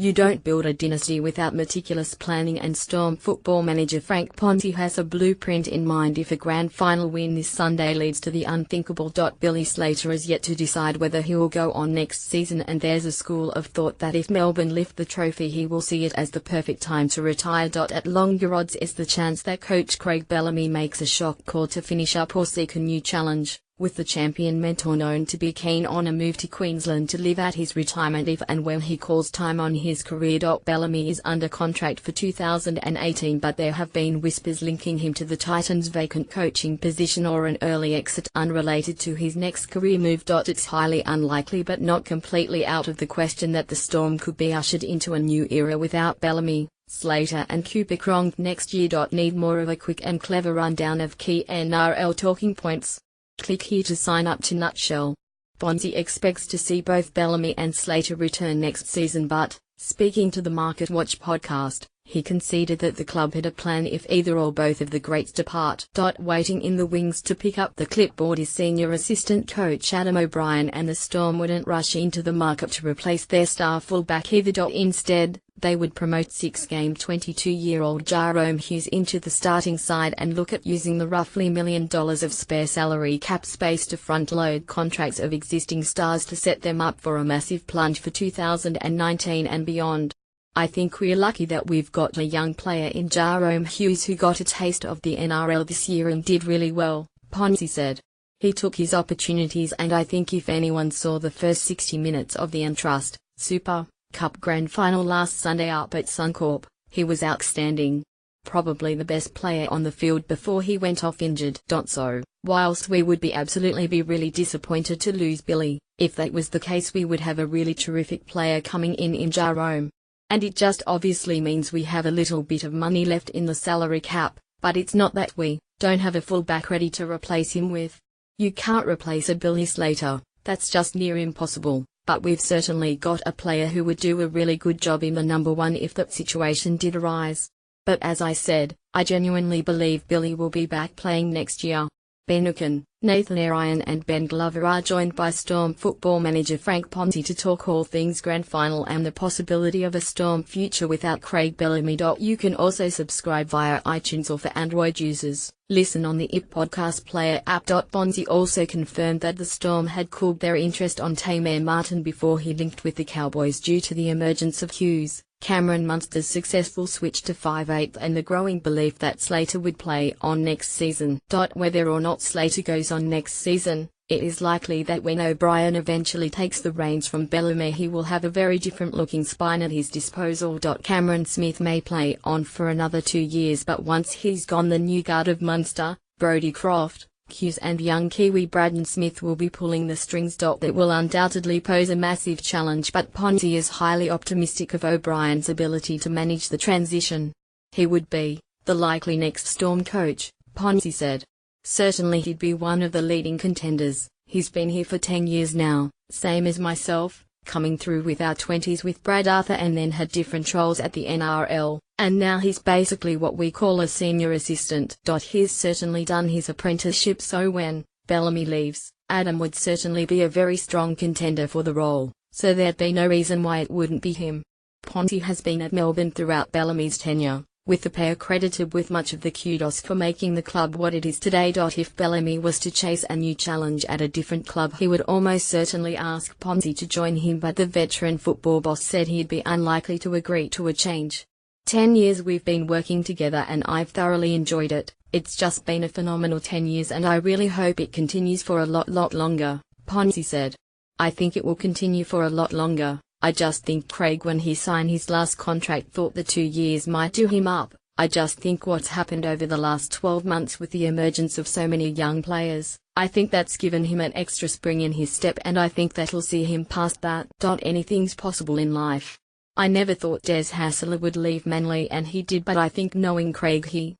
You don't build a dynasty without meticulous planning, and Storm football manager Frank Ponzi has a blueprint in mind if a grand final win this Sunday leads to the unthinkable. Billy Slater is yet to decide whether he will go on next season, and there's a school of thought that if Melbourne lift the trophy he will see it as the perfect time to retire. At longer odds is the chance that coach Craig Bellamy makes a shock call to finish up or seek a new challenge, with the champion mentor known to be keen on a move to Queensland to live out his retirement if and when he calls time on his career. Bellamy is under contract for 2018, but there have been whispers linking him to the Titans' vacant coaching position or an early exit unrelated to his next career move. It's highly unlikely but not completely out of the question that the Storm could be ushered into a new era without Bellamy, Slater and Cooper Cronk next year. Need more of a quick and clever rundown of key NRL talking points? Click here to sign up to Nutshell. Ponzi expects to see both Bellamy and Slater return next season, but, speaking to the Market Watch podcast, he conceded that the club had a plan if either or both of the greats depart. Waiting in the wings to pick up the clipboard is senior assistant coach Adam O'Brien, and the Storm wouldn't rush into the market to replace their star fullback either. Instead, they would promote six-game 22-year-old Jahrome Hughes into the starting side and look at using the roughly $1 million of spare salary cap space to front-load contracts of existing stars to set them up for a massive plunge for 2019 and beyond. I think we're lucky that we've got a young player in Jahrome Hughes who got a taste of the NRL this year and did really well, Ponzi said. He took his opportunities, and I think if anyone saw the first 60 minutes of the Entrust Super Cup Grand Final last Sunday up at Suncorp, he was outstanding. Probably the best player on the field before he went off injured. So, whilst we would be really disappointed to lose Billy, if that was the case we would have a really terrific player coming in Jahrome. And it just obviously means we have a little bit of money left in the salary cap, but it's not that we don't have a fullback ready to replace him with. You can't replace a Billy Slater, that's just near impossible. But we've certainly got a player who would do a really good job in the number one if that situation did arise. But as I said, I genuinely believe Billy will be back playing next year. Ben Ucan, Nathan Ryan and Ben Glover are joined by Storm football manager Frank Ponzi to talk all things grand final and the possibility of a Storm future without Craig Bellamy. You can also subscribe via iTunes, or for Android users, listen on the IP podcast player app. Ponzi also confirmed that the Storm had cooled their interest on Tamir Martin before he linked with the Cowboys due to the emergence of Hughes, Cameron Munster's successful switch to 5/8 and the growing belief that Slater would play on next season. Whether or not Slater goes on next season, it is likely that when O'Brien eventually takes the reins from Bellamy he will have a very different looking spine at his disposal. Cameron Smith may play on for another 2 years, but once he's gone the new guard of Munster, Brodie Croft, Hughes and young Kiwi Braden Smith will be pulling the strings. That will undoubtedly pose a massive challenge, but Ponzi is highly optimistic of O'Brien's ability to manage the transition. He would be the likely next Storm coach, Ponzi said. Certainly he'd be one of the leading contenders. He's been here for 10 years now, same as myself, coming through with our 20s with Brad Arthur and then had different roles at the NRL, and now he's basically what we call a senior assistant. He's certainly done his apprenticeship, so when Bellamy leaves, Adam would certainly be a very strong contender for the role, so there'd be no reason why it wouldn't be him. Ponzi has been at Melbourne throughout Bellamy's tenure, with the pair credited with much of the kudos for making the club what it is today. If Bellamy was to chase a new challenge at a different club he would almost certainly ask Ponzi to join him, but the veteran football boss said he'd be unlikely to agree to a change. 10 years we've been working together and I've thoroughly enjoyed it. It's just been a phenomenal 10 years and I really hope it continues for a lot longer, Ponzi said. I think it will continue for a lot longer. I just think Craig, when he signed his last contract, thought the 2 years might do him up. I just think what's happened over the last 12 months with the emergence of so many young players, I think that's given him an extra spring in his step, and I think that'll see him past that. Anything's possible in life. I never thought Des Hasler would leave Manly, and he did, but I think knowing Craig he